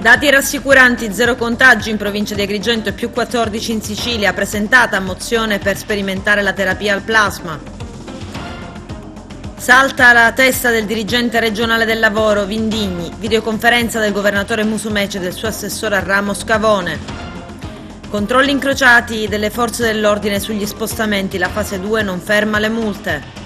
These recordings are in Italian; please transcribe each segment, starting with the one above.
Dati rassicuranti, 0 contagi in provincia di Agrigento e più 14 in Sicilia, presentata mozione per sperimentare la terapia al plasma. Salta la testa del dirigente regionale del lavoro, Vindigni, videoconferenza del governatore Musumeci e del suo assessore al ramo Scavone. Controlli incrociati delle forze dell'ordine sugli spostamenti, la fase 2 non ferma le multe.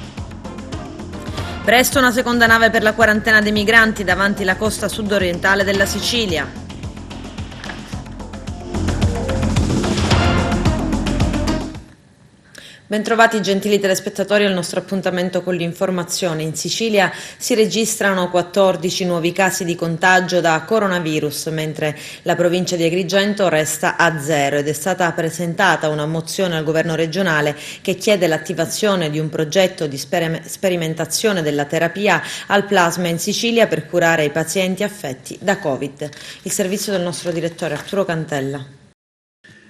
Presto una seconda nave per la quarantena dei migranti davanti la costa sud-orientale della Sicilia. Bentrovati gentili telespettatori al nostro appuntamento con l'informazione. In Sicilia si registrano 14 nuovi casi di contagio da coronavirus, mentre la provincia di Agrigento resta a 0 ed è stata presentata una mozione al governo regionale che chiede l'attivazione di un progetto di sperimentazione della terapia al plasma in Sicilia per curare i pazienti affetti da Covid. Il servizio del nostro direttore Arturo Cantella.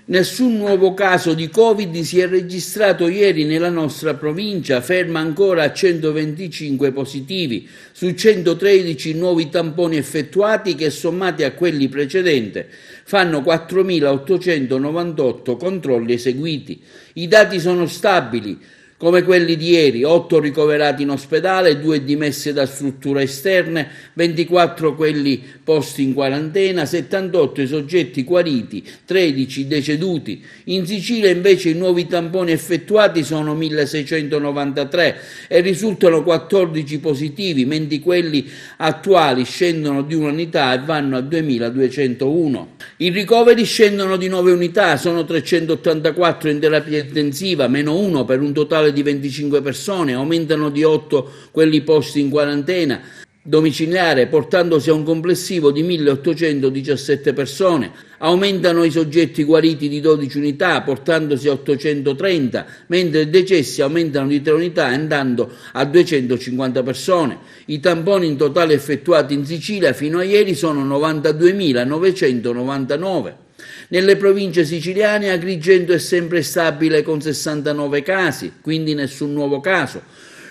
Nessun nuovo caso di Covid si è registrato ieri nella nostra provincia, ferma ancora a 125 positivi su 113 nuovi tamponi effettuati che, sommati a quelli precedenti, fanno 4.898 controlli eseguiti. I dati sono stabili, come quelli di ieri: 8 ricoverati in ospedale, 2 dimessi da strutture esterne, 24 quelli posti in quarantena, 78 i soggetti guariti, 13 deceduti. In Sicilia invece i nuovi tamponi effettuati sono 1.693 e risultano 14 positivi, mentre quelli attuali scendono di un'unità e vanno a 2.201. I ricoveri scendono di 9 unità, sono 384 in terapia intensiva, meno 1 per un totale di 25 persone, aumentano di 8 quelli posti in quarantena domiciliare, portandosi a un complessivo di 1.817 persone. Aumentano i soggetti guariti di 12 unità, portandosi a 830, mentre i decessi aumentano di 3 unità, andando a 250 persone. I tamponi in totale effettuati in Sicilia fino a ieri sono 92.999. Nelle province siciliane Agrigento è sempre stabile con 69 casi, quindi nessun nuovo caso.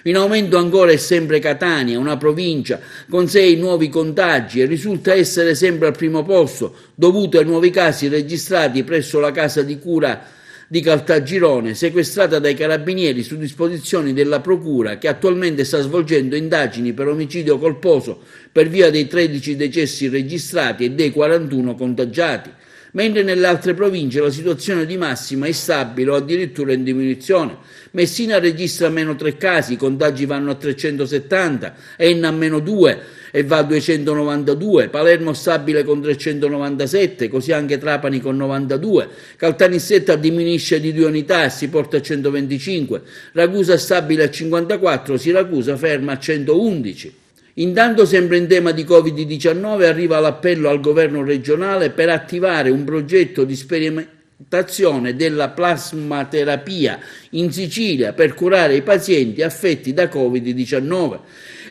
In aumento ancora è sempre Catania, una provincia con 6 nuovi contagi, e risulta essere sempre al primo posto, dovuto ai nuovi casi registrati presso la casa di cura di Caltagirone, sequestrata dai carabinieri su disposizioni della procura, che attualmente sta svolgendo indagini per omicidio colposo per via dei 13 decessi registrati e dei 41 contagiati. Mentre nelle altre province la situazione di massima è stabile o addirittura in diminuzione. Messina registra meno 3 casi, i contagi vanno a 370, Enna a meno 2 e va a 292, Palermo stabile con 397, così anche Trapani con 92, Caltanissetta diminuisce di 2 unità e si porta a 125, Ragusa stabile a 54, Siracusa ferma a 111. Intanto, sempre in tema di Covid-19, arriva l'appello al governo regionale per attivare un progetto di sperimentazione della plasmaterapia in Sicilia per curare i pazienti affetti da Covid-19.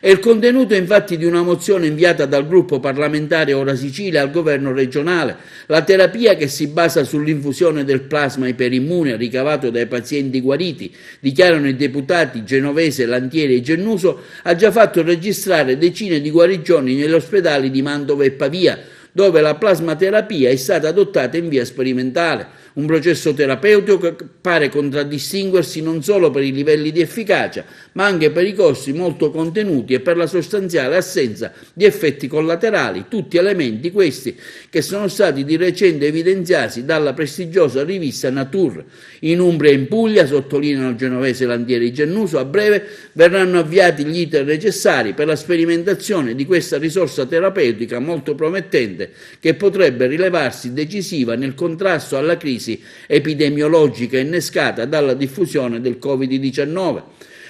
È il contenuto infatti di una mozione inviata dal gruppo parlamentare Ora Sicilia al governo regionale. La terapia, che si basa sull'infusione del plasma iperimmune ricavato dai pazienti guariti, dichiarano i deputati Genovese, Lantieri e Gennuso, ha già fatto registrare decine di guarigioni negli ospedali di Mantova e Pavia, dove la plasmaterapia è stata adottata in via sperimentale. Un processo terapeutico che pare contraddistinguersi non solo per i livelli di efficacia, ma anche per i costi molto contenuti e per la sostanziale assenza di effetti collaterali, tutti elementi questi che sono stati di recente evidenziati dalla prestigiosa rivista Nature. In Umbria e in Puglia, sottolineano Genovese, Lantieri e Gennuso, a breve verranno avviati gli iter necessari per la sperimentazione di questa risorsa terapeutica molto promettente, che potrebbe rilevarsi decisiva nel contrasto alla crisi epidemiologica innescata dalla diffusione del Covid-19.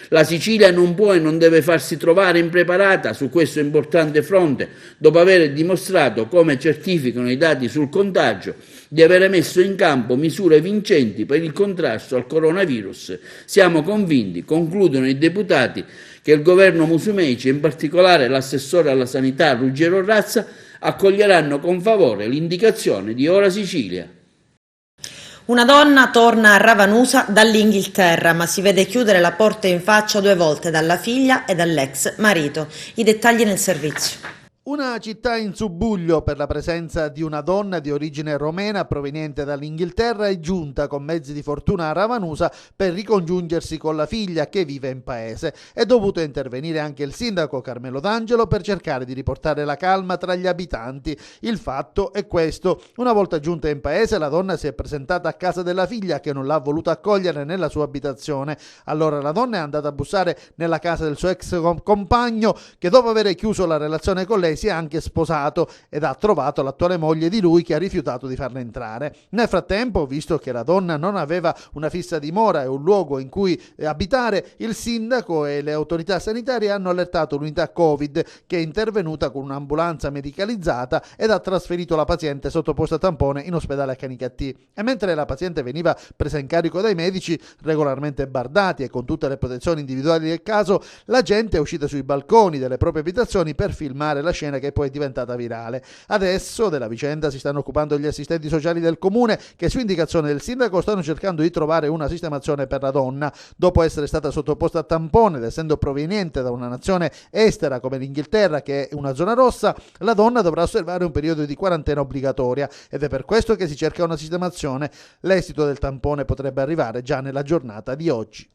La Sicilia non può e non deve farsi trovare impreparata su questo importante fronte, dopo aver dimostrato, come certificano i dati sul contagio, di aver messo in campo misure vincenti per il contrasto al coronavirus. Siamo convinti, concludono i deputati, che il governo Musumeci, in particolare l'assessore alla sanità Ruggero Razza, accoglieranno con favore l'indicazione di Ora Sicilia. Una donna torna a Ravanusa dall'Inghilterra, ma si vede chiudere la porta in faccia 2 volte dalla figlia e dall'ex marito. I dettagli nel servizio. Una città in subbuglio per la presenza di una donna di origine romena proveniente dall'Inghilterra è giunta con mezzi di fortuna a Ravanusa per ricongiungersi con la figlia che vive in paese. È dovuto intervenire anche il sindaco Carmelo D'Angelo per cercare di riportare la calma tra gli abitanti. Il fatto è questo: una volta giunta in paese la donna si è presentata a casa della figlia che non l'ha voluta accogliere nella sua abitazione. Allora la donna è andata a bussare nella casa del suo ex compagno, che dopo aver chiuso la relazione con lei si è anche sposato ed ha trovato l'attuale moglie di lui che ha rifiutato di farla entrare. Nel frattempo, visto che la donna non aveva una fissa dimora e un luogo in cui abitare, il sindaco e le autorità sanitarie hanno allertato l'unità Covid, che è intervenuta con un'ambulanza medicalizzata ed ha trasferito la paziente sottoposta a tampone in ospedale a Canicattì. E mentre la paziente veniva presa in carico dai medici regolarmente bardati e con tutte le protezioni individuali del caso, la gente è uscita sui balconi delle proprie abitazioni per filmare la scena che poi è diventata virale. Adesso della vicenda si stanno occupando gli assistenti sociali del comune, che su indicazione del sindaco stanno cercando di trovare una sistemazione per la donna. Dopo essere stata sottoposta a tampone ed essendo proveniente da una nazione estera come l'Inghilterra, che è una zona rossa, la donna dovrà osservare un periodo di quarantena obbligatoria ed è per questo che si cerca una sistemazione. L'esito del tampone potrebbe arrivare già nella giornata di oggi.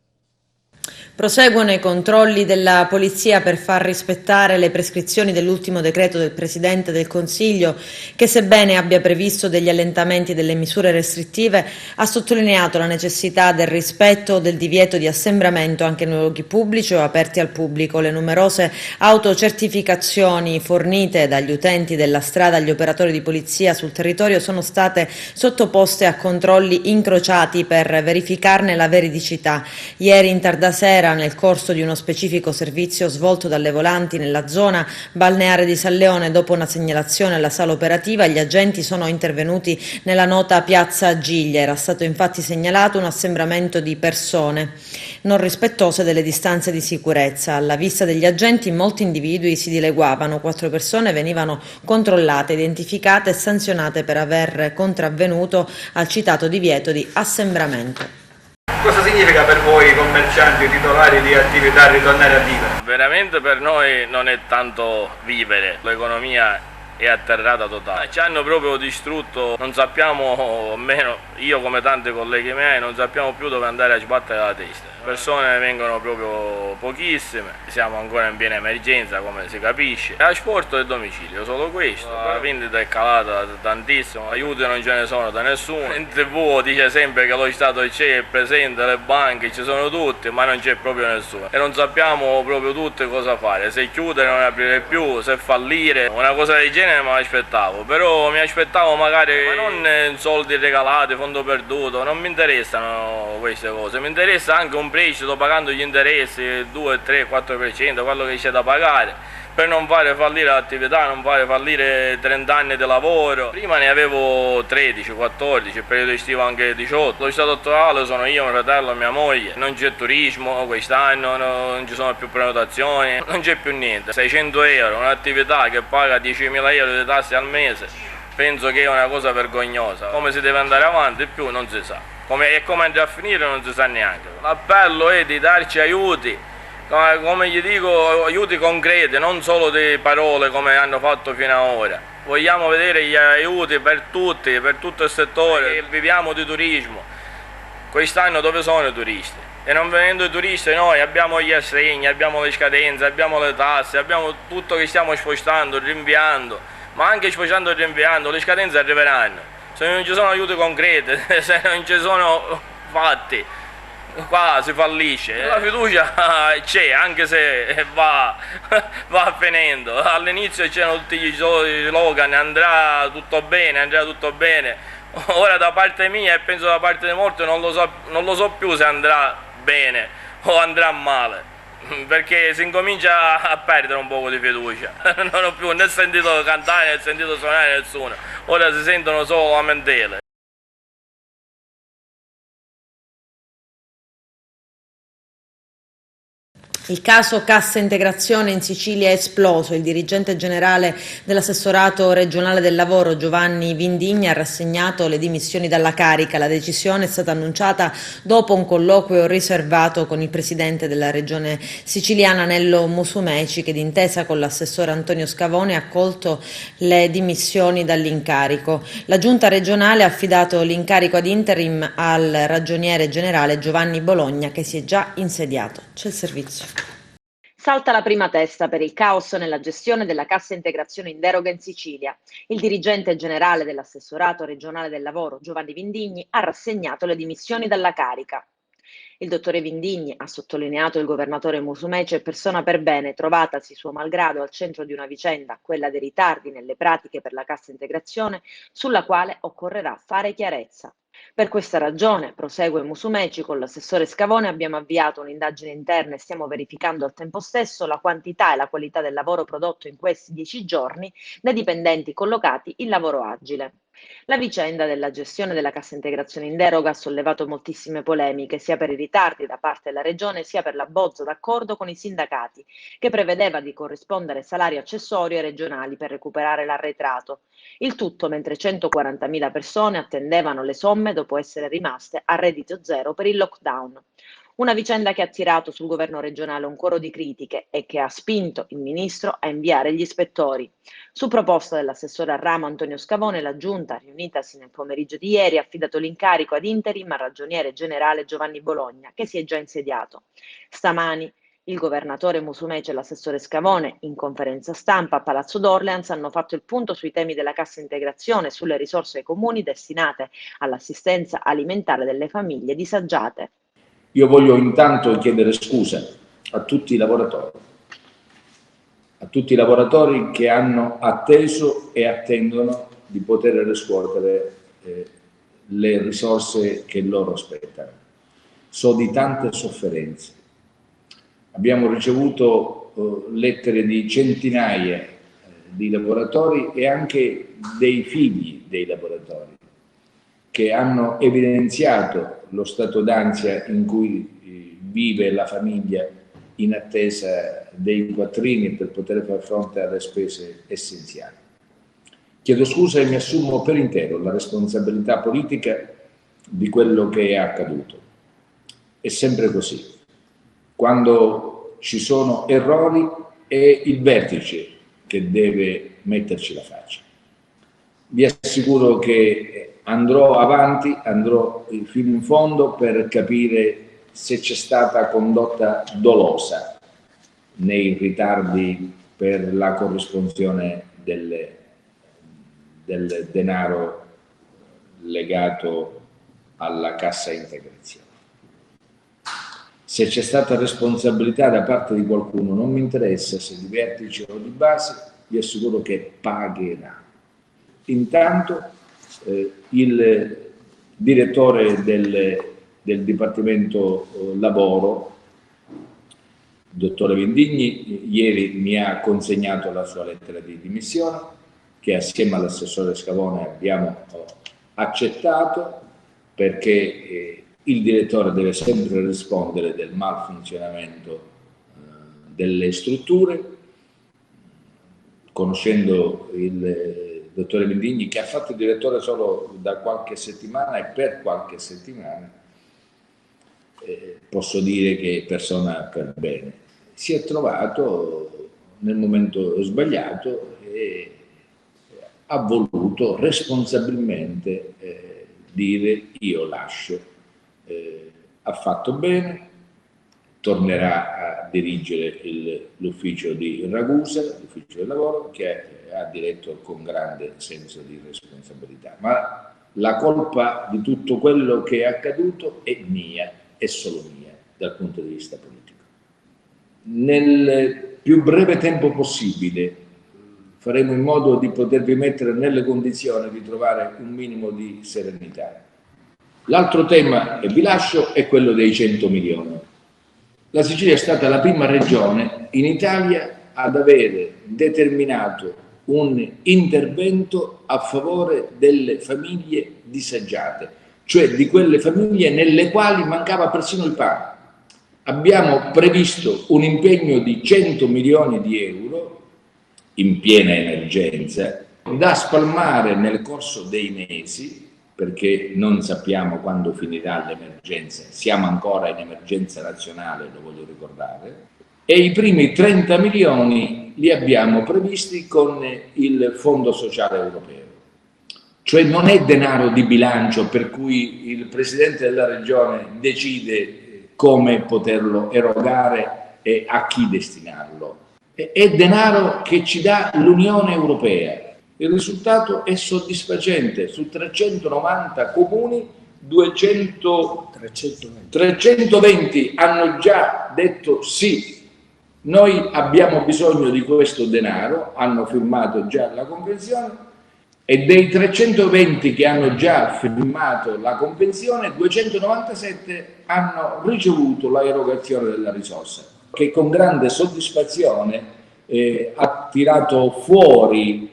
Proseguono i controlli della polizia per far rispettare le prescrizioni dell'ultimo decreto del Presidente del Consiglio che, sebbene abbia previsto degli allentamenti delle misure restrittive, ha sottolineato la necessità del rispetto del divieto di assembramento anche nei luoghi pubblici o aperti al pubblico. Le numerose autocertificazioni fornite dagli utenti della strada agli operatori di polizia sul territorio sono state sottoposte a controlli incrociati per verificarne la veridicità. Ieri in tarda sera, nel corso di uno specifico servizio svolto dalle volanti nella zona balneare di San Leone, dopo una segnalazione alla sala operativa, gli agenti sono intervenuti nella nota piazza Giglia. Era stato infatti segnalato un assembramento di persone non rispettose delle distanze di sicurezza. Alla vista degli agenti molti individui si dileguavano. 4 persone venivano controllate, identificate e sanzionate per aver contravvenuto al citato divieto di assembramento. Cosa significa per voi commercianti titolari di attività ritornare a vivere? Veramente per noi non è tanto vivere, l'economia è atterrata totale. Ci hanno proprio distrutto, non sappiamo, almeno io come tanti colleghi miei, non sappiamo più dove andare a sbattere la testa. Le persone vengono proprio pochissime, siamo ancora in piena emergenza come si capisce. Trasporto e domicilio, solo questo. La vendita è calata tantissimo, aiuti non ce ne sono da nessuno. In TV dice sempre che lo Stato c'è, è presente, le banche ci sono tutte, ma non c'è proprio nessuno. E non sappiamo proprio tutte cosa fare, se chiudere non aprire più, se fallire. Una cosa del genere me l'aspettavo, però mi aspettavo magari, ma non soldi regalati, fondo perduto, non mi interessano queste cose, mi interessa anche un prestito pagando gli interessi, 2, 3, 4%, quello che c'è da pagare, per non fare fallire l'attività, non fare fallire 30 anni di lavoro. Prima ne avevo 13, 14, il periodo estivo anche 18. Lo stato attuale sono io, mio fratello e mia moglie. Non c'è turismo quest'anno, non ci sono più prenotazioni, non c'è più niente. 600 euro, un'attività che paga 10.000 euro di tasse al mese, penso che è una cosa vergognosa. Come si deve andare avanti più non si sa. E come andrà a finire non si sa neanche. L'appello è di darci aiuti, come gli dico, aiuti concreti, non solo di parole come hanno fatto fino ad ora. Vogliamo vedere gli aiuti per tutti, per tutto il settore. Viviamo di turismo. Quest'anno dove sono i turisti? E non venendo i turisti noi abbiamo gli assegni, abbiamo le scadenze, abbiamo le tasse, abbiamo tutto che stiamo spostando, rinviando, ma anche spostando e rinviando, le scadenze arriveranno. Se non ci sono aiuti concreti, se non ci sono fatti, qua si fallisce. La fiducia c'è, anche se va avvenendo. All'inizio c'erano tutti gli slogan, andrà tutto bene, andrà tutto bene. Ora da parte mia e penso da parte di molti non lo so più se andrà bene o andrà male. Perché si incomincia a perdere un poco di fiducia. Non ho più né sentito cantare né sentito suonare nessuno, ora si sentono solo lamentele. Il caso Cassa Integrazione in Sicilia è esploso. Il dirigente generale dell'assessorato regionale del lavoro Giovanni Vindigni ha rassegnato le dimissioni dalla carica. La decisione è stata annunciata dopo un colloquio riservato con il presidente della regione siciliana Nello Musumeci, che d'intesa con l'assessore Antonio Scavone ha accolto le dimissioni dall'incarico. La giunta regionale ha affidato l'incarico ad interim al ragioniere generale Giovanni Bologna, che si è già insediato. C'è il servizio. Salta la prima testa per il caos nella gestione della cassa integrazione in deroga in Sicilia. Il dirigente generale dell'assessorato regionale del lavoro, Giovanni Vindigni, ha rassegnato le dimissioni dalla carica. Il dottore Vindigni, ha sottolineato il governatore Musumeci, è persona per bene, trovatasi suo malgrado al centro di una vicenda, quella dei ritardi nelle pratiche per la cassa integrazione, sulla quale occorrerà fare chiarezza. Per questa ragione, prosegue Musumeci, con l'assessore Scavone abbiamo avviato un'indagine interna e stiamo verificando al tempo stesso la quantità e la qualità del lavoro prodotto in questi 10 giorni dai dipendenti collocati in lavoro agile. La vicenda della gestione della cassa integrazione in deroga ha sollevato moltissime polemiche, sia per i ritardi da parte della Regione, sia per l'abbozzo d'accordo con i sindacati, che prevedeva di corrispondere salari accessori ai regionali per recuperare l'arretrato. Il tutto mentre 140.000 persone attendevano le somme dopo essere rimaste a reddito zero per il lockdown. Una vicenda che ha tirato sul governo regionale un coro di critiche e che ha spinto il ministro a inviare gli ispettori. Su proposta dell'assessore al ramo Antonio Scavone, la giunta, riunitasi nel pomeriggio di ieri, ha affidato l'incarico ad interim al ragioniere generale Giovanni Bologna, che si è già insediato. Stamani il governatore Musumeci e l'assessore Scavone, in conferenza stampa a Palazzo d'Orleans, hanno fatto il punto sui temi della cassa integrazione e sulle risorse ai comuni destinate all'assistenza alimentare delle famiglie disagiate. Io voglio intanto chiedere scusa a tutti i lavoratori che hanno atteso e attendono di poter riscuotere le risorse che loro aspettano. So di tante sofferenze. Abbiamo ricevuto lettere di centinaia di lavoratori e anche dei figli dei lavoratori, che hanno evidenziato lo stato d'ansia in cui vive la famiglia in attesa dei quattrini per poter far fronte alle spese essenziali. Chiedo scusa e mi assumo per intero la responsabilità politica di quello che è accaduto. È sempre così. Quando ci sono errori è il vertice che deve metterci la faccia. Vi assicuro che andrò avanti, andrò fino in fondo per capire se c'è stata condotta dolosa nei ritardi per la corrispondenza del denaro legato alla cassa integrazione. Se c'è stata responsabilità da parte di qualcuno, non mi interessa se di vertice o di base, vi assicuro che pagherà. Intanto il direttore del Dipartimento Lavoro, dottore Vindigni, ieri mi ha consegnato la sua lettera di dimissione, che assieme all'assessore Scavone abbiamo accettato, perché il direttore deve sempre rispondere del malfunzionamento delle strutture. Conoscendo il dottore Vindigni, che ha fatto il direttore solo da qualche settimana e per qualche settimana, posso dire che è persona per bene. Si è trovato nel momento sbagliato e ha voluto responsabilmente dire io lascio. Ha fatto bene, tornerà a dirigere l'ufficio di Ragusa, l'ufficio del lavoro, che ha diretto con grande senso di responsabilità. Ma la colpa di tutto quello che è accaduto è mia, è solo mia, dal punto di vista politico. Nel più breve tempo possibile faremo in modo di potervi mettere nelle condizioni di trovare un minimo di serenità. L'altro tema, e vi lascio, è quello dei 100 milioni. La Sicilia è stata la prima regione in Italia ad avere determinato un intervento a favore delle famiglie disagiate, cioè di quelle famiglie nelle quali mancava persino il pane. abbiamo previsto un impegno di 100 milioni di euro in piena emergenza da spalmare nel corso dei mesi, perché non sappiamo quando finirà l'emergenza, siamo ancora in emergenza nazionale, lo voglio ricordare, e i primi 30 milioni li abbiamo previsti con il Fondo Sociale Europeo. Cioè non è denaro di bilancio per cui il Presidente della Regione decide come poterlo erogare e a chi destinarlo. È denaro che ci dà l'Unione Europea. Il risultato è soddisfacente. Su 390 comuni, 320 hanno già detto sì. Noi abbiamo bisogno di questo denaro, hanno firmato già la convenzione, e dei 320 che hanno già firmato la convenzione, 297 hanno ricevuto la erogazione della risorsa, che con grande soddisfazione ha tirato fuori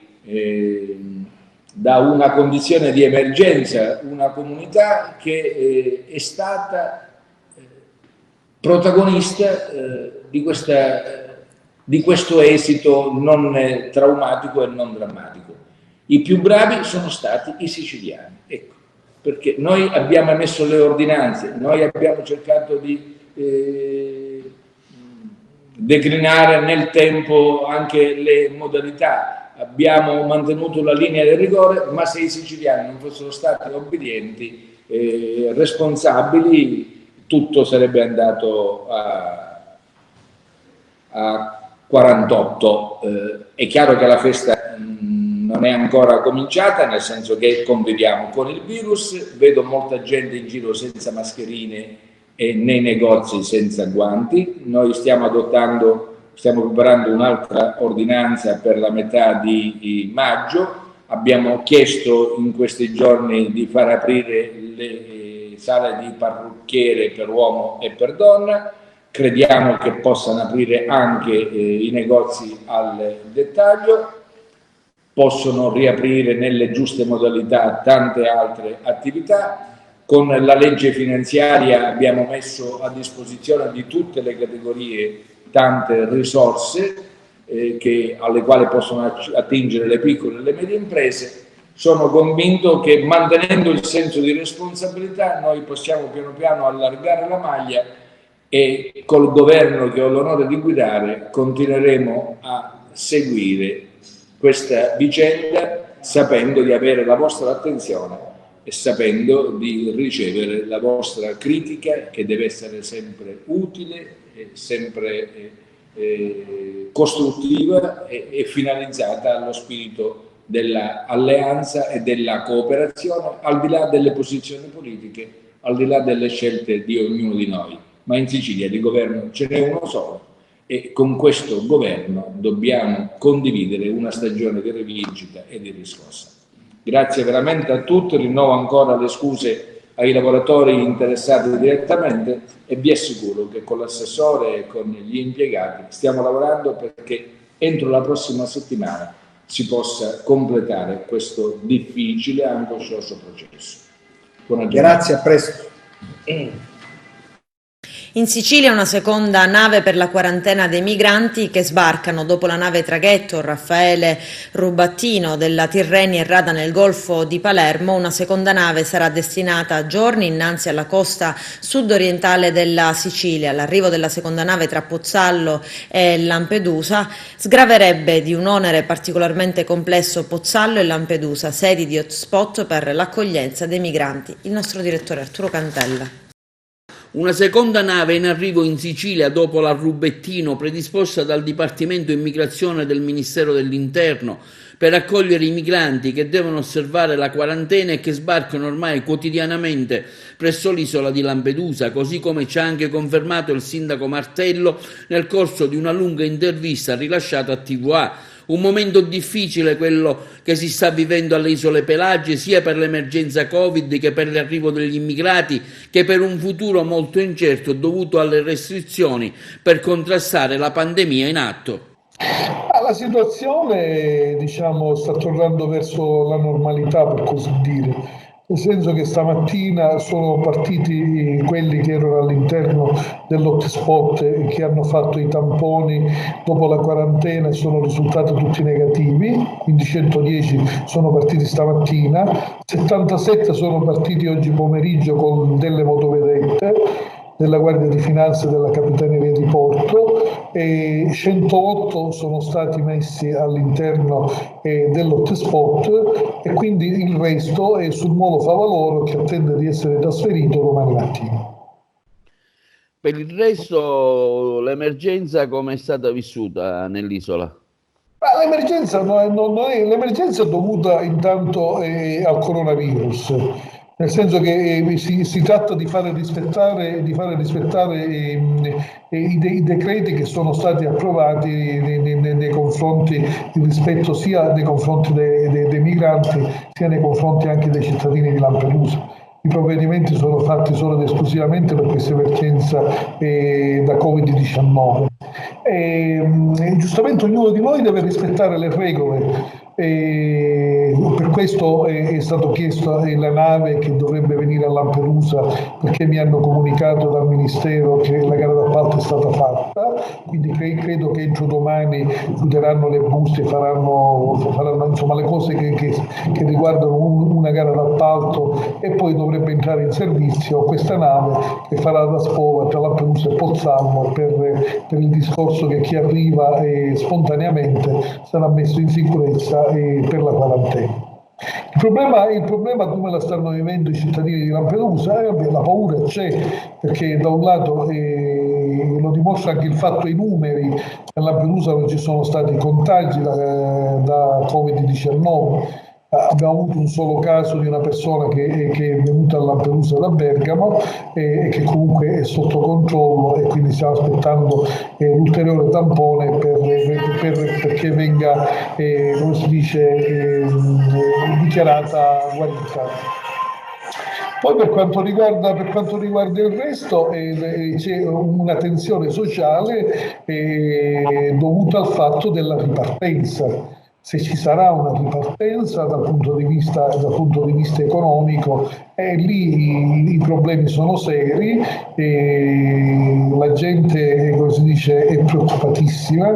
da una condizione di emergenza una comunità che è stata protagonista di questo esito non traumatico e non drammatico. I più bravi sono stati i siciliani, ecco, perché noi abbiamo emesso le ordinanze, noi abbiamo cercato di declinare nel tempo anche le modalità, abbiamo mantenuto la linea del rigore, ma se i siciliani non fossero stati obbedienti, responsabili, tutto sarebbe andato a 48. È chiaro che la festa non è ancora cominciata, nel senso che conviviamo con il virus, vedo molta gente in giro senza mascherine e nei negozi senza guanti. Noi stiamo preparando un'altra ordinanza per la metà di maggio, abbiamo chiesto in questi giorni di far aprire le sale di parrucchiere per uomo e per donna, crediamo che possano aprire anche i negozi al dettaglio, possono riaprire nelle giuste modalità tante altre attività. Con la legge finanziaria abbiamo messo a disposizione di tutte le categorie tante risorse alle quali possono attingere le piccole e le medie imprese. Sono convinto che mantenendo il senso di responsabilità noi possiamo piano piano allargare la maglia e col governo che ho l'onore di guidare continueremo a seguire questa vicenda sapendo di avere la vostra attenzione e sapendo di ricevere la vostra critica, che deve essere sempre utile, sempre costruttiva e finalizzata allo spirito dell'alleanza e della cooperazione, al di là delle posizioni politiche, al di là delle scelte di ognuno di noi. Ma in Sicilia di governo ce n'è uno solo e con questo governo dobbiamo condividere una stagione di rivincita e di riscossa. Grazie veramente a tutti, rinnovo ancora le scuse ai lavoratori interessati direttamente e vi assicuro che con l'assessore e con gli impiegati stiamo lavorando perché entro la prossima settimana si possa completare questo difficile e angoscioso processo. Grazie, a presto. In Sicilia una seconda nave per la quarantena dei migranti che sbarcano dopo la nave traghetto Raffaele Rubattino della Tirrenia errata nel Golfo di Palermo. Una seconda nave sarà destinata a giorni innanzi alla costa sud-orientale della Sicilia. L'arrivo della seconda nave tra Pozzallo e Lampedusa sgraverebbe di un onere particolarmente complesso Pozzallo e Lampedusa, sedi di hotspot per l'accoglienza dei migranti. Il nostro direttore Arturo Cantella. Una seconda nave in arrivo in Sicilia dopo la Rubettino, predisposta dal Dipartimento Immigrazione del Ministero dell'Interno per accogliere i migranti che devono osservare la quarantena e che sbarcano ormai quotidianamente presso l'isola di Lampedusa, così come ci ha anche confermato il sindaco Martello nel corso di una lunga intervista rilasciata a TVA. Un momento difficile quello che si sta vivendo alle isole Pelagie, sia per l'emergenza Covid che per l'arrivo degli immigrati, che per un futuro molto incerto dovuto alle restrizioni per contrastare la pandemia in atto. La situazione, sta tornando verso la normalità, per così dire. nel senso che stamattina sono partiti quelli che erano all'interno dell'hotspot e che hanno fatto i tamponi dopo la quarantena e sono risultati tutti negativi, quindi 110 sono partiti stamattina, 77 sono partiti oggi pomeriggio con delle motovedette della Guardia di Finanza e della Capitaneria di Porto, e 108 sono stati messi all'interno dell'hotspot, e quindi il resto è sul Molo Favaloro, che attende di essere trasferito domani mattina. Per il resto, l'emergenza come è stata vissuta nell'isola? L'emergenza l'emergenza è dovuta intanto al coronavirus. Nel senso che si tratta di fare rispettare i decreti che sono stati approvati nei confronti, il rispetto sia nei confronti dei migranti sia nei confronti anche dei cittadini di Lampedusa. I provvedimenti sono fatti solo ed esclusivamente per questa emergenza da Covid-19. Giustamente ognuno di noi deve rispettare le regole. Per questo è stato chiesto la nave che dovrebbe venire a Lampedusa, perché mi hanno comunicato dal Ministero che la gara d'appalto è stata fatta, quindi credo che entro domani chiuderanno le buste e faranno insomma le cose che riguardano una gara d'appalto, e poi dovrebbe entrare in servizio questa nave che farà da spola tra Lampedusa e Pozzallo per il discorso che chi arriva spontaneamente sarà messo in sicurezza per la quarantena. Il problema come la stanno vivendo i cittadini di Lampedusa, la paura c'è, perché da un lato lo dimostra anche il fatto, i numeri, a Lampedusa non ci sono stati contagi da Covid-19. Abbiamo avuto un solo caso di una persona che è venuta a Lampedusa da Bergamo e che comunque è sotto controllo, e quindi stiamo aspettando l'ulteriore tampone perché venga, come si dice, dichiarata guarita. Poi per quanto riguarda il resto, c'è una tensione sociale dovuta al fatto della ripartenza. Se ci sarà una ripartenza dal punto di vista economico, lì i problemi sono seri, la gente, come si dice, è preoccupatissima,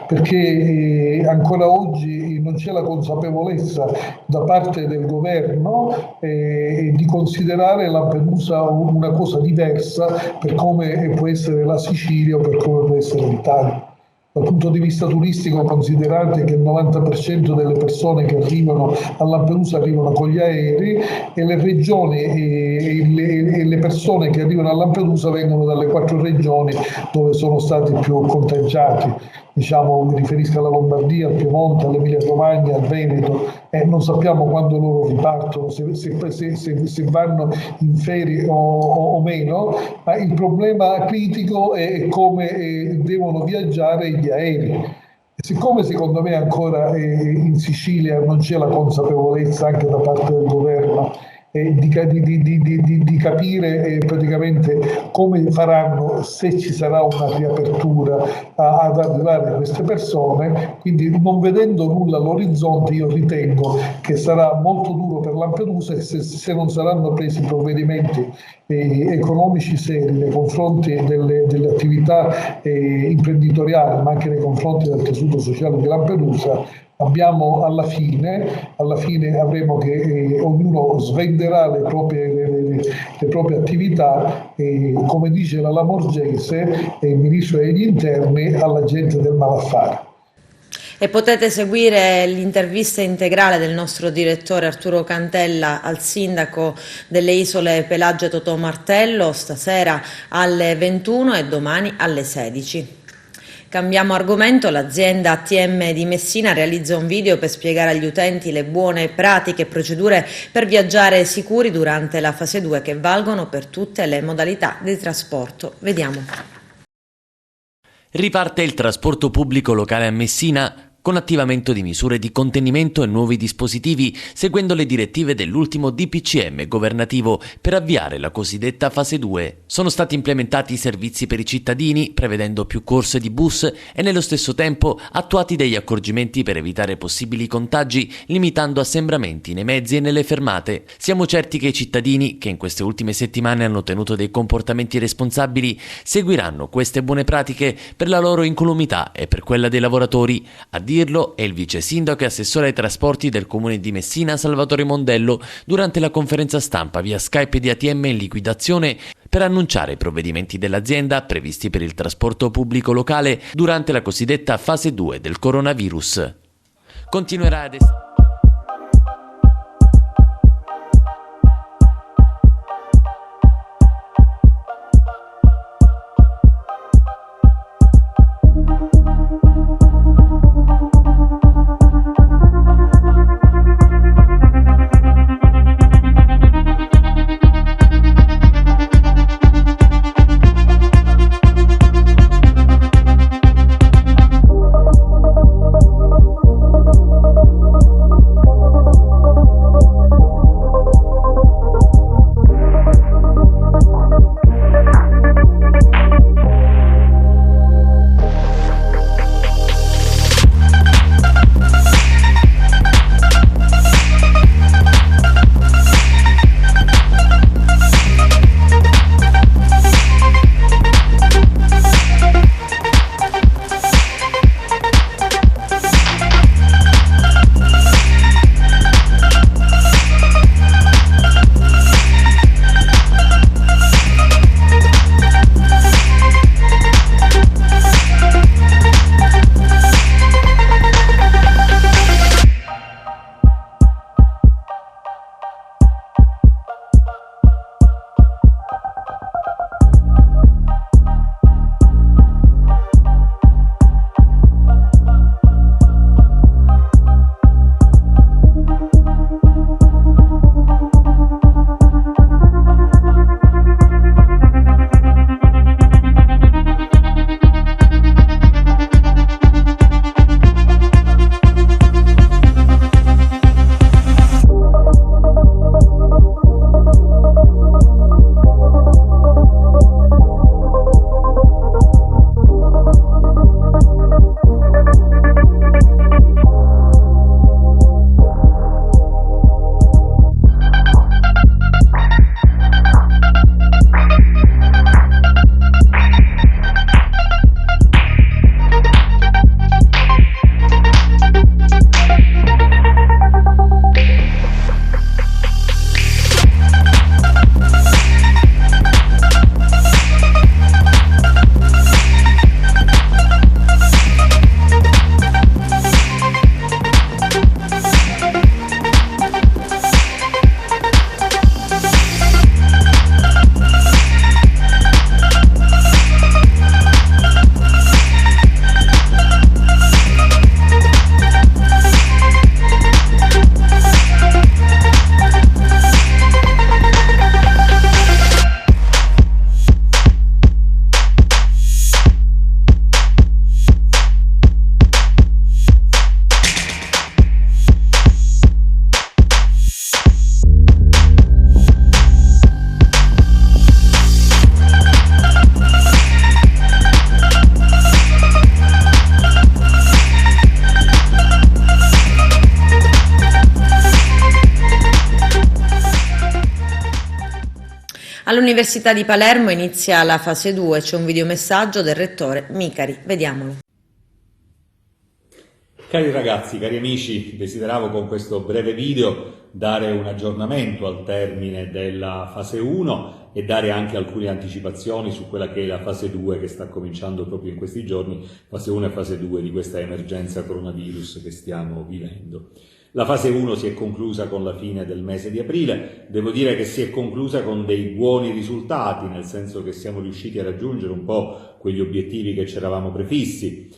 perché ancora oggi non c'è la consapevolezza da parte del governo di considerare Lampedusa una cosa diversa per come può essere la Sicilia o per come può essere l'Italia. Dal punto di vista turistico, considerate che il 90% delle persone che arrivano a Lampedusa arrivano con gli aerei, e le regioni e le persone che arrivano a Lampedusa vengono dalle 4 regioni dove sono stati più contagiati. Diciamo, mi riferisco alla Lombardia, al Piemonte, all'Emilia Romagna, al Veneto, non sappiamo quando loro ripartono, se vanno in ferie o meno, ma il problema critico è come devono viaggiare gli aerei. Siccome secondo me ancora in Sicilia non c'è la consapevolezza anche da parte del governo di capire praticamente come faranno, se ci sarà una riapertura, ad arrivare a queste persone, quindi non vedendo nulla all'orizzonte, io ritengo che sarà molto duro per Lampedusa, e se non saranno presi provvedimenti economici seri nei confronti delle attività imprenditoriali, ma anche nei confronti del tessuto sociale di Lampedusa, abbiamo alla fine avremo che ognuno svenderà le proprie attività, come dice la Lamorgese, il ministro degli interni, alla gente del malaffare. E potete seguire l'intervista integrale del nostro direttore Arturo Cantella al sindaco delle Isole Pelagia Totò Martello stasera alle 21 e domani alle 16. Cambiamo argomento, l'azienda ATM di Messina realizza un video per spiegare agli utenti le buone pratiche e procedure per viaggiare sicuri durante la fase 2, che valgono per tutte le modalità di trasporto. Vediamo. Riparte il trasporto pubblico locale a Messina con attivamento di misure di contenimento e nuovi dispositivi, seguendo le direttive dell'ultimo DPCM governativo per avviare la cosiddetta fase 2. Sono stati implementati i servizi per i cittadini, prevedendo più corse di bus e nello stesso tempo attuati degli accorgimenti per evitare possibili contagi, limitando assembramenti nei mezzi e nelle fermate. Siamo certi che i cittadini, che in queste ultime settimane hanno tenuto dei comportamenti responsabili, seguiranno queste buone pratiche per la loro incolumità e per quella dei lavoratori. A dirlo è il vice sindaco e assessore ai trasporti del comune di Messina, Salvatore Mondello, durante la conferenza stampa via Skype di ATM in liquidazione per annunciare i provvedimenti dell'azienda previsti per il trasporto pubblico locale durante la cosiddetta fase 2 del coronavirus. Continuerà ad essere All'Università di Palermo inizia la fase 2, c'è un videomessaggio del rettore Micari, vediamolo. Cari ragazzi, cari amici, desideravo con questo breve video dare un aggiornamento al termine della fase 1 e dare anche alcune anticipazioni su quella che è la fase 2 che sta cominciando proprio in questi giorni, fase 1 e fase 2 di questa emergenza coronavirus che stiamo vivendo. La fase 1 si è conclusa con la fine del mese di aprile, devo dire che si è conclusa con dei buoni risultati, nel senso che siamo riusciti a raggiungere un po' quegli obiettivi che ci eravamo prefissi.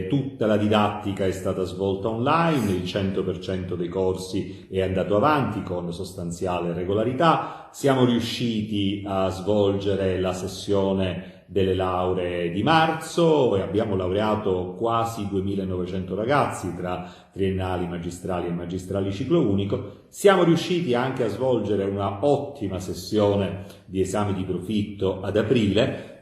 Tutta la didattica è stata svolta online, il 100% dei corsi è andato avanti con sostanziale regolarità, siamo riusciti a svolgere la sessione delle lauree di marzo e abbiamo laureato quasi 2.900 ragazzi tra triennali, magistrali e magistrali ciclo unico. Siamo riusciti anche a svolgere una ottima sessione di esami di profitto ad aprile,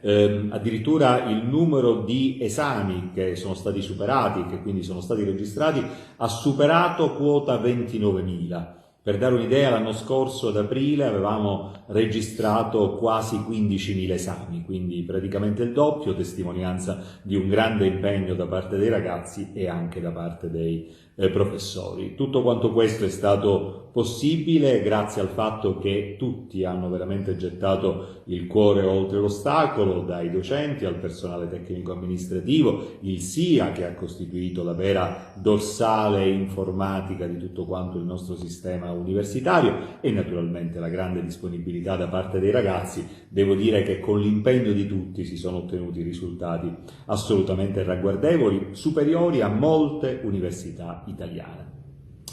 addirittura il numero di esami che sono stati superati, che quindi sono stati registrati, ha superato quota 29.000. Per dare un'idea, l'anno scorso ad aprile avevamo registrato quasi 15.000 esami, quindi praticamente il doppio, testimonianza di un grande impegno da parte dei ragazzi e anche da parte dei professori. Tutto quanto questo è stato possibile grazie al fatto che tutti hanno veramente gettato il cuore oltre l'ostacolo, dai docenti al personale tecnico amministrativo, il SIA che ha costituito la vera dorsale informatica di tutto quanto il nostro sistema universitario e naturalmente la grande disponibilità da parte dei ragazzi. Devo dire che con l'impegno di tutti si sono ottenuti risultati assolutamente ragguardevoli, superiori a molte università italiane.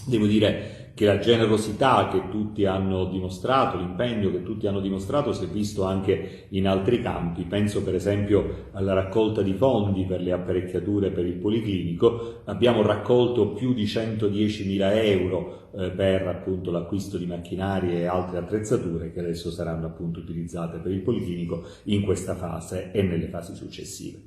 Devo dire che la generosità che tutti hanno dimostrato, l'impegno che tutti hanno dimostrato si è visto anche in altri campi. Penso per esempio alla raccolta di fondi per le apparecchiature per il Policlinico. Abbiamo raccolto più di 110.000 euro per appunto l'acquisto di macchinari e altre attrezzature che adesso saranno appunto utilizzate per il Policlinico in questa fase e nelle fasi successive.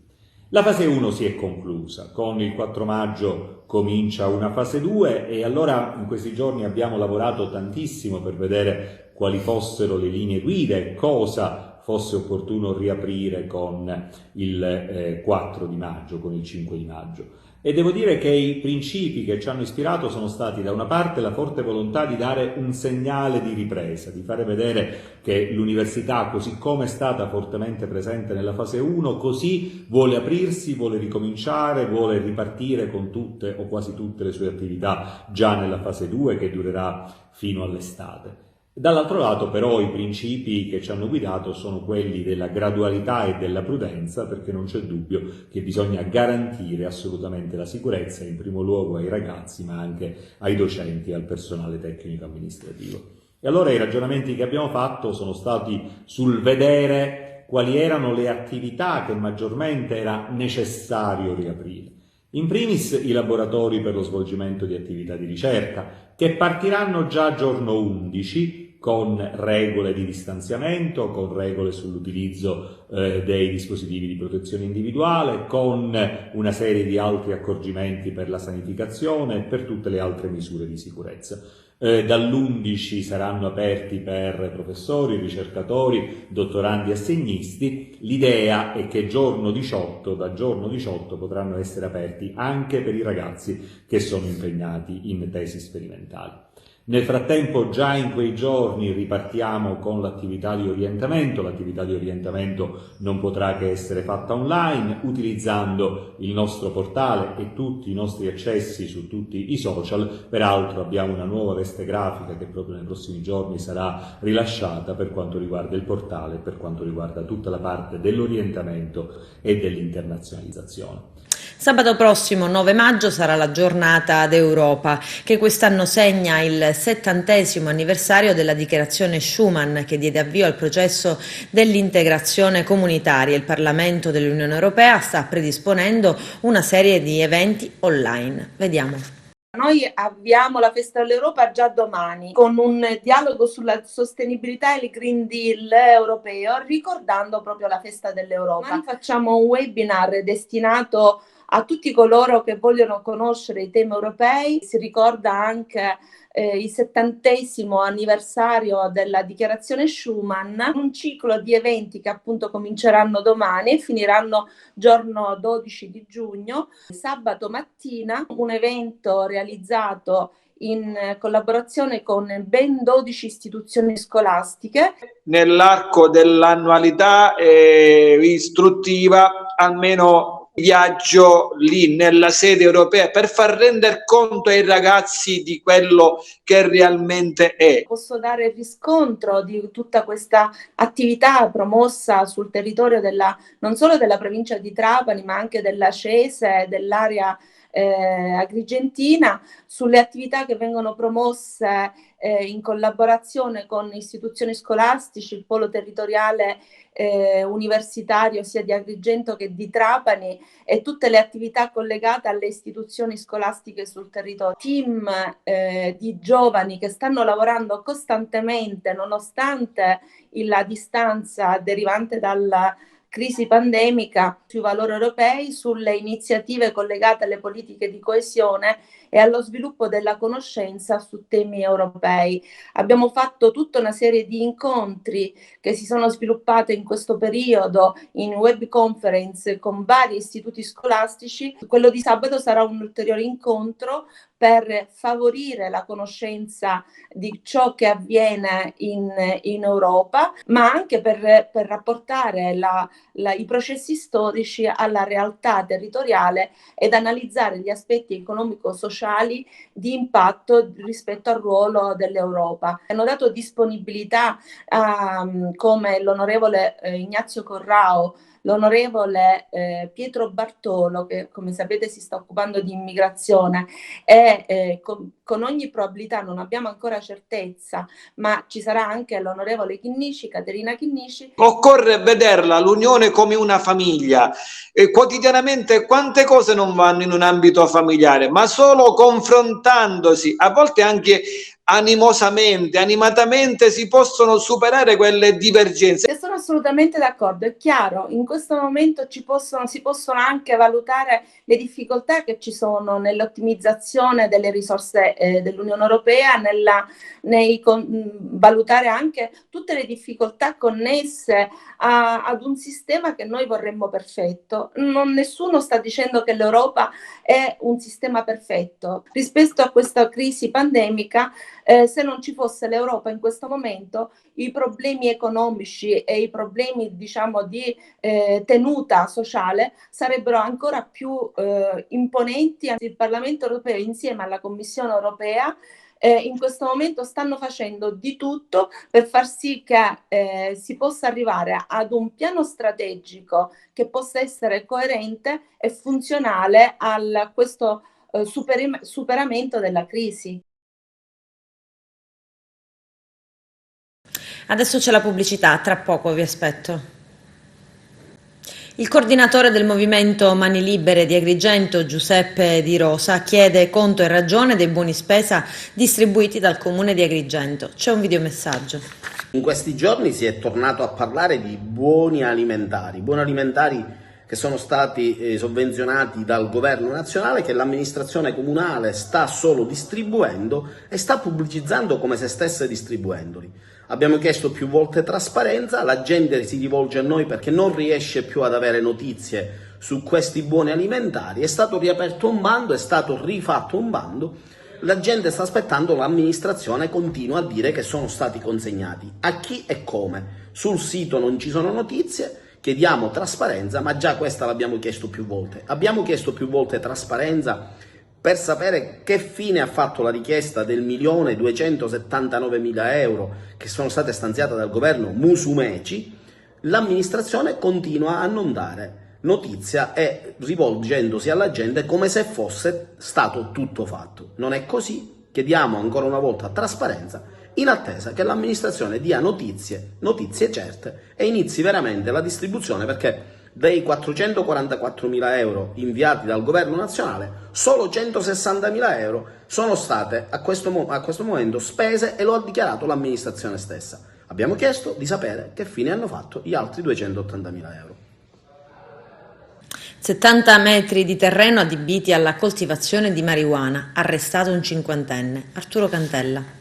La fase 1 si è conclusa, con il 4 maggio comincia una fase 2 e allora in questi giorni abbiamo lavorato tantissimo per vedere quali fossero le linee guida e cosa fosse opportuno riaprire con il 4 di maggio, con il 5 di maggio. E devo dire che i principi che ci hanno ispirato sono stati da una parte la forte volontà di dare un segnale di ripresa, di fare vedere che l'università, così come è stata fortemente presente nella fase 1, così vuole aprirsi, vuole ricominciare, vuole ripartire con tutte o quasi tutte le sue attività già nella fase 2 che durerà fino all'estate. Dall'altro lato però i principi che ci hanno guidato sono quelli della gradualità e della prudenza, perché non c'è dubbio che bisogna garantire assolutamente la sicurezza in primo luogo ai ragazzi ma anche ai docenti e al personale tecnico amministrativo. E allora i ragionamenti che abbiamo fatto sono stati sul vedere quali erano le attività che maggiormente era necessario riaprire. In primis i laboratori per lo svolgimento di attività di ricerca, che partiranno già giorno 11 con regole di distanziamento, con regole sull'utilizzo dei dispositivi di protezione individuale, con una serie di altri accorgimenti per la sanificazione e per tutte le altre misure di sicurezza. Dall'11 saranno aperti per professori, ricercatori, dottorandi e assegnisti. L'idea è che da giorno 18 potranno essere aperti anche per i ragazzi che sono impegnati in tesi sperimentali. Nel frattempo, già in quei giorni ripartiamo con l'attività di orientamento. L'attività di orientamento non potrà che essere fatta online, utilizzando il nostro portale e tutti i nostri accessi su tutti i social. Peraltro abbiamo una nuova veste grafica che proprio nei prossimi giorni sarà rilasciata per quanto riguarda il portale, per quanto riguarda tutta la parte dell'orientamento e dell'internazionalizzazione. Sabato prossimo 9 maggio sarà la giornata d'Europa, che quest'anno segna il 70° anniversario della dichiarazione Schuman, che diede avvio al processo dell'integrazione comunitaria. Il Parlamento dell'Unione Europea sta predisponendo una serie di eventi online. Vediamo. Noi avviamo la Festa dell'Europa già domani con un dialogo sulla sostenibilità e il Green Deal europeo, ricordando proprio la Festa dell'Europa. Domani facciamo un webinar destinato a tutti coloro che vogliono conoscere i temi europei. Si ricorda anche il 70° anniversario della dichiarazione Schuman, un ciclo di eventi che appunto cominceranno domani e finiranno giorno 12 di giugno. Sabato mattina un evento realizzato in collaborazione con ben 12 istituzioni scolastiche. Nell'arco dell'annualità istruttiva, almeno viaggio lì nella sede europea per far rendere conto ai ragazzi di quello che realmente è. Posso dare il riscontro di tutta questa attività promossa sul territorio non solo della provincia di Trapani, ma anche della Cese, dell'area agrigentina, sulle attività che vengono promosse in collaborazione con istituzioni scolastici, il polo territoriale universitario sia di Agrigento che di Trapani e tutte le attività collegate alle istituzioni scolastiche sul territorio. Team di giovani che stanno lavorando costantemente nonostante la distanza derivante dalla crisi pandemica sui valori europei, sulle iniziative collegate alle politiche di coesione e allo sviluppo della conoscenza su temi europei. Abbiamo fatto tutta una serie di incontri che si sono sviluppati in questo periodo in web conference con vari istituti scolastici. Quello di sabato sarà un ulteriore incontro per favorire la conoscenza di ciò che avviene in Europa, ma anche per rapportare i processi storici alla realtà territoriale ed analizzare gli aspetti economico-sociali di impatto rispetto al ruolo dell'Europa. Hanno dato disponibilità come l'onorevole Ignazio Corrao, l'onorevole Pietro Bartolo, che come sapete si sta occupando di immigrazione, e con ogni probabilità, non abbiamo ancora certezza, ma ci sarà anche l'onorevole Chinnici, Caterina Chinnici. Occorre vederla, l'unione, come una famiglia. Quotidianamente quante cose non vanno in un ambito familiare, ma solo confrontandosi, a volte anche animosamente, animatamente, si possono superare quelle divergenze. E sono assolutamente d'accordo, è chiaro, in questo momento si possono anche valutare le difficoltà che ci sono nell'ottimizzazione delle risorse dell'Unione Europea, valutare anche tutte le difficoltà connesse ad un sistema che noi vorremmo perfetto. Nessuno sta dicendo che l'Europa è un sistema perfetto. Rispetto a questa crisi pandemica, se non ci fosse l'Europa in questo momento, i problemi economici e i problemi, diciamo, di tenuta sociale sarebbero ancora più imponenti. Il Parlamento europeo insieme alla Commissione europea in questo momento stanno facendo di tutto per far sì che si possa arrivare ad un piano strategico che possa essere coerente e funzionale a questo superamento della crisi. Adesso c'è la pubblicità, tra poco vi aspetto. Il coordinatore del movimento Mani Libere di Agrigento, Giuseppe Di Rosa, chiede conto e ragione dei buoni spesa distribuiti dal comune di Agrigento. C'è un videomessaggio. In questi giorni si è tornato a parlare di buoni alimentari che sono stati sovvenzionati dal governo nazionale, che l'amministrazione comunale sta solo distribuendo e sta pubblicizzando come se stesse distribuendoli. Abbiamo chiesto più volte trasparenza, la gente si rivolge a noi perché non riesce più ad avere notizie su questi buoni alimentari, è stato riaperto un bando, è stato rifatto un bando, la gente sta aspettando, l'amministrazione continua a dire che sono stati consegnati. A chi e come? Sul sito non ci sono notizie. Chiediamo trasparenza, ma già questa l'abbiamo chiesto più volte. Abbiamo chiesto più volte trasparenza per sapere che fine ha fatto la richiesta del 1.279.000 euro che sono state stanziate dal governo Musumeci. L'amministrazione continua a non dare notizia e rivolgendosi alla gente come se fosse stato tutto fatto. Non è così, chiediamo ancora una volta trasparenza, in attesa che l'amministrazione dia notizie certe e inizi veramente la distribuzione, perché dei 444.000 euro inviati dal governo nazionale, solo 160.000 euro sono state a questo momento spese e lo ha dichiarato l'amministrazione stessa. Abbiamo chiesto di sapere che fine hanno fatto gli altri 280.000 euro. 70 metri di terreno adibiti alla coltivazione di marijuana, arrestato un cinquantenne, Arturo Cantella.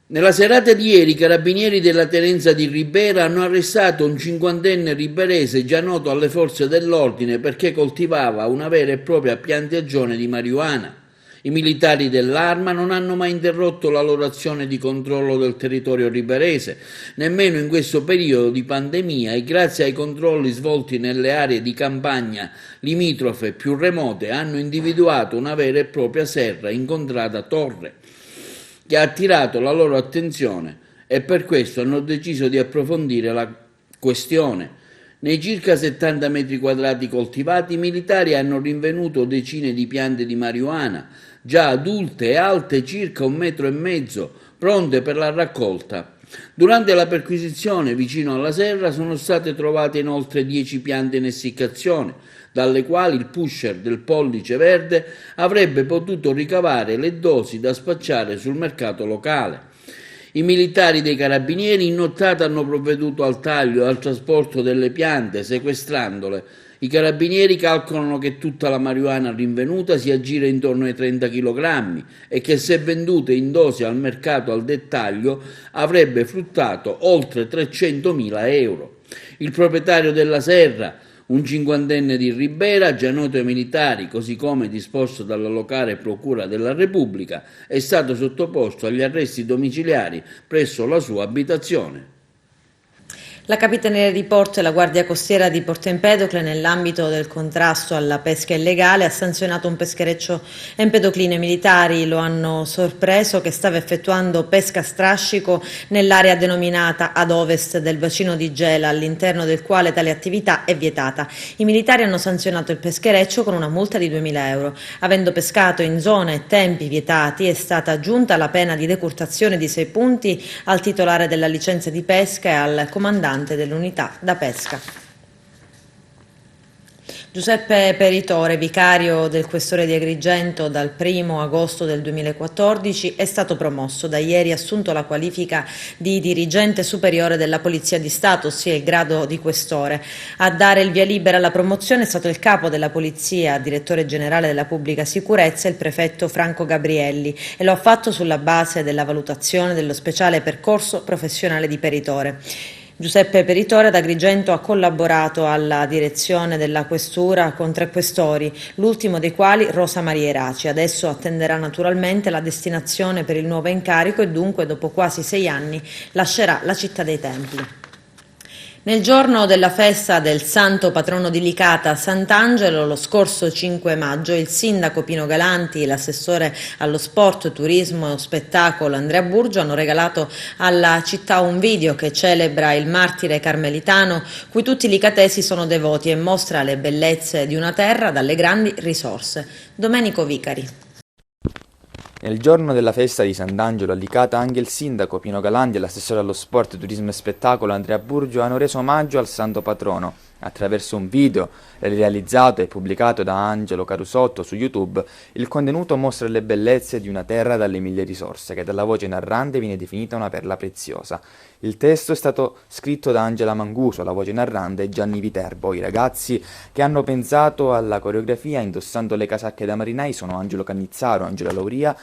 Nella serata di ieri i carabinieri della Tenenza di Ribera hanno arrestato un cinquantenne riberese già noto alle forze dell'ordine perché coltivava una vera e propria piantagione di marijuana. I militari dell'Arma non hanno mai interrotto la loro azione di controllo del territorio riberese, nemmeno in questo periodo di pandemia, e grazie ai controlli svolti nelle aree di campagna limitrofe più remote hanno individuato una vera e propria serra in contrada Torre, che ha attirato la loro attenzione, e per questo hanno deciso di approfondire la questione. Nei circa 70 metri quadrati coltivati, i militari hanno rinvenuto decine di piante di marijuana, già adulte e alte circa 1,5 metri, pronte per la raccolta. Durante la perquisizione vicino alla serra sono state trovate inoltre 10 piante in essiccazione, dalle quali il pusher del pollice verde avrebbe potuto ricavare le dosi da spacciare sul mercato locale. I militari dei carabinieri in nottata hanno provveduto al taglio e al trasporto delle piante, sequestrandole. I carabinieri calcolano che tutta la marijuana rinvenuta si aggira intorno ai 30 kg e che se venduta in dosi al mercato al dettaglio avrebbe fruttato oltre 300.000 euro. Il proprietario della serra, un cinquantenne di Ribera, già noto ai militari, così come disposto dalla locale Procura della Repubblica, è stato sottoposto agli arresti domiciliari presso la sua abitazione. La Capitaneria di Porto e la Guardia Costiera di Porto Empedocle, nell'ambito del contrasto alla pesca illegale, ha sanzionato un peschereccio empedoclino. I militari lo hanno sorpreso che stava effettuando pesca a strascico nell'area denominata ad ovest del bacino di Gela, all'interno del quale tale attività è vietata. I militari hanno sanzionato il peschereccio con una multa di 2.000 euro. Avendo pescato in zone e tempi vietati, è stata aggiunta la pena di decurtazione di 6 punti al titolare della licenza di pesca e al comandante dell'unità da pesca. Giuseppe Peritore, vicario del questore di Agrigento dal 1° agosto del 2014, è stato promosso. Da ieri ha assunto la qualifica di dirigente superiore della Polizia di Stato, ossia il grado di questore. A dare il via libera alla promozione è stato il capo della Polizia, direttore generale della Pubblica Sicurezza, il prefetto Franco Gabrielli, e lo ha fatto sulla base della valutazione dello speciale percorso professionale di Peritore. Giuseppe Peritore ad Agrigento ha collaborato alla direzione della questura con 3 questori, l'ultimo dei quali Rosa Maria Eraci. Adesso attenderà naturalmente la destinazione per il nuovo incarico e dunque dopo quasi 6 anni lascerà la città dei Templi. Nel giorno della festa del santo patrono di Licata, Sant'Angelo, lo scorso 5 maggio, il sindaco Pino Galanti e l'assessore allo sport, turismo e spettacolo Andrea Burgio hanno regalato alla città un video che celebra il martire carmelitano, cui tutti i licatesi sono devoti, e mostra le bellezze di una terra dalle grandi risorse. Domenico Vicari. Nel giorno della festa di Sant'Angelo a Licata, anche il sindaco Pino Galanti e l'assessore allo sport, turismo e spettacolo Andrea Burgio hanno reso omaggio al santo patrono. Attraverso un video realizzato e pubblicato da Angelo Carusotto su YouTube, il contenuto mostra le bellezze di una terra dalle mille risorse, che dalla voce narrante viene definita una perla preziosa. Il testo è stato scritto da Angela Manguso, la voce narrante, e Gianni Viterbo. I ragazzi che hanno pensato alla coreografia indossando le casacche da marinai sono Angelo Cannizzaro, Angela Lauria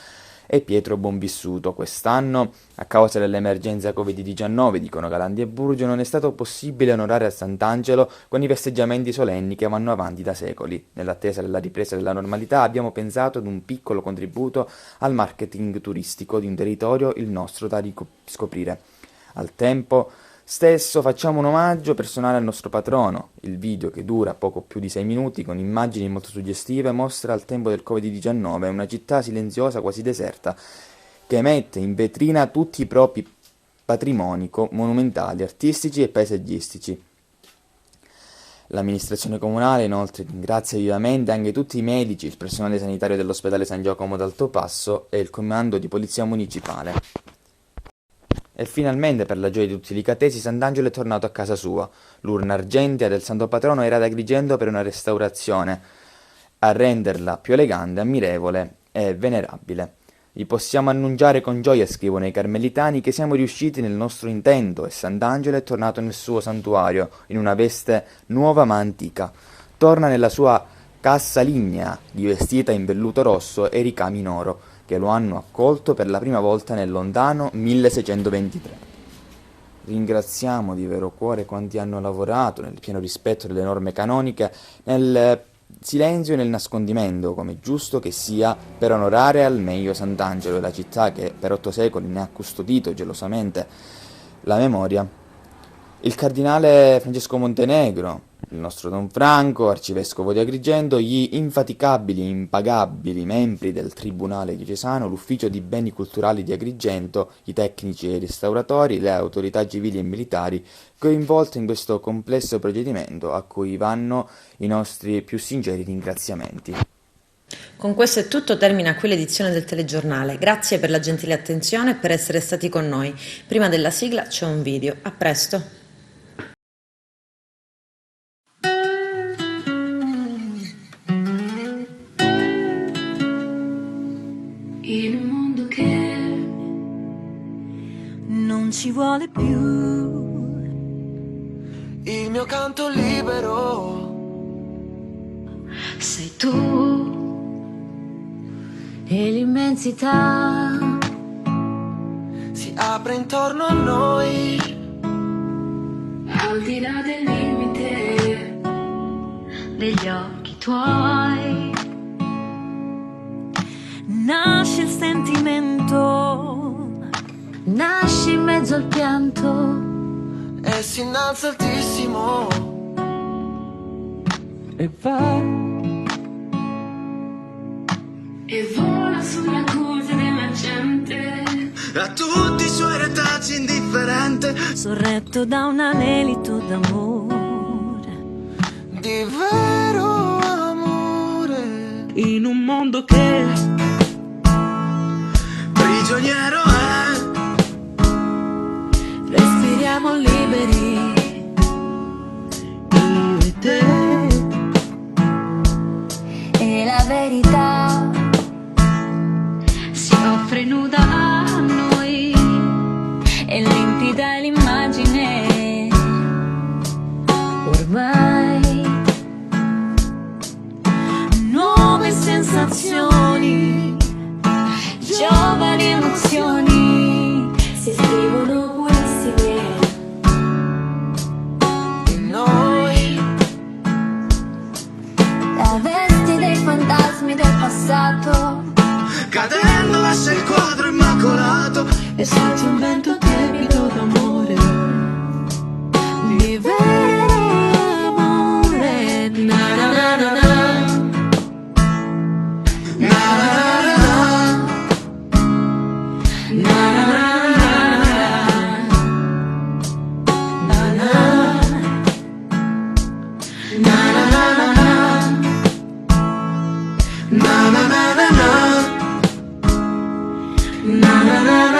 e Pietro Bonvissuto. Quest'anno, a causa dell'emergenza Covid-19, dicono Galanti e Burgio, non è stato possibile onorare a Sant'Angelo con i festeggiamenti solenni che vanno avanti da secoli. Nell'attesa della ripresa della normalità abbiamo pensato ad un piccolo contributo al marketing turistico di un territorio, il nostro, da riscoprire. Al tempo stesso facciamo un omaggio personale al nostro patrono. Il video, che dura poco più di 6 minuti, con immagini molto suggestive, mostra al tempo del Covid-19 una città silenziosa, quasi deserta, che mette in vetrina tutti i propri patrimoni monumentali, artistici e paesaggistici. L'amministrazione comunale inoltre ringrazia vivamente anche tutti i medici, il personale sanitario dell'ospedale San Giacomo d'Altopasso e il comando di polizia municipale. E finalmente, per la gioia di tutti i licatesi, Sant'Angelo è tornato a casa sua. L'urna argentea del santo patrono era ad Agrigento per una restaurazione, a renderla più elegante, ammirevole e venerabile. Vi possiamo annunciare con gioia, scrivono i carmelitani, che siamo riusciti nel nostro intento e Sant'Angelo è tornato nel suo santuario in una veste nuova ma antica. Torna nella sua cassa lignea, rivestita in velluto rosso e ricami in oro, che lo hanno accolto per la prima volta nel lontano 1623. Ringraziamo di vero cuore quanti hanno lavorato nel pieno rispetto delle norme canoniche, nel silenzio e nel nascondimento, come giusto che sia, per onorare al meglio Sant'Angelo e la città che per 8 secoli ne ha custodito gelosamente la memoria. Il cardinale Francesco Montenegro, il nostro Don Franco, arcivescovo di Agrigento, gli infaticabili e impagabili membri del Tribunale diocesano, l'Ufficio di Beni Culturali di Agrigento, i tecnici e i restauratori, le autorità civili e militari coinvolte in questo complesso procedimento, a cui vanno i nostri più sinceri ringraziamenti. Con questo è tutto, termina qui l'edizione del telegiornale. Grazie per la gentile attenzione e per essere stati con noi. Prima della sigla c'è un video. A presto. In un mondo che non ci vuole più il mio canto libero, sei tu e l'immensità si apre intorno a noi, al di là del limite degli occhi tuoi. Nasce il sentimento, nasce in mezzo al pianto e si innalza altissimo e va e vola sulla curva della gente, a tutti i suoi retaggi indifferente, sorretto da un anelito d'amore, di vero amore, in un mondo che prigioniero è. Respiriamo liberi, io e te, e la verità si offre nuda a noi, e limpida è l'immagine ormai. Nuove sensazioni, giovani emozioni si scrivono purissime in noi. La vesti dei fantasmi del passato, cadendo lascia il quadro immacolato e sente un vento tiepido d'amore, di vero amore. Na na na na na. Na na na na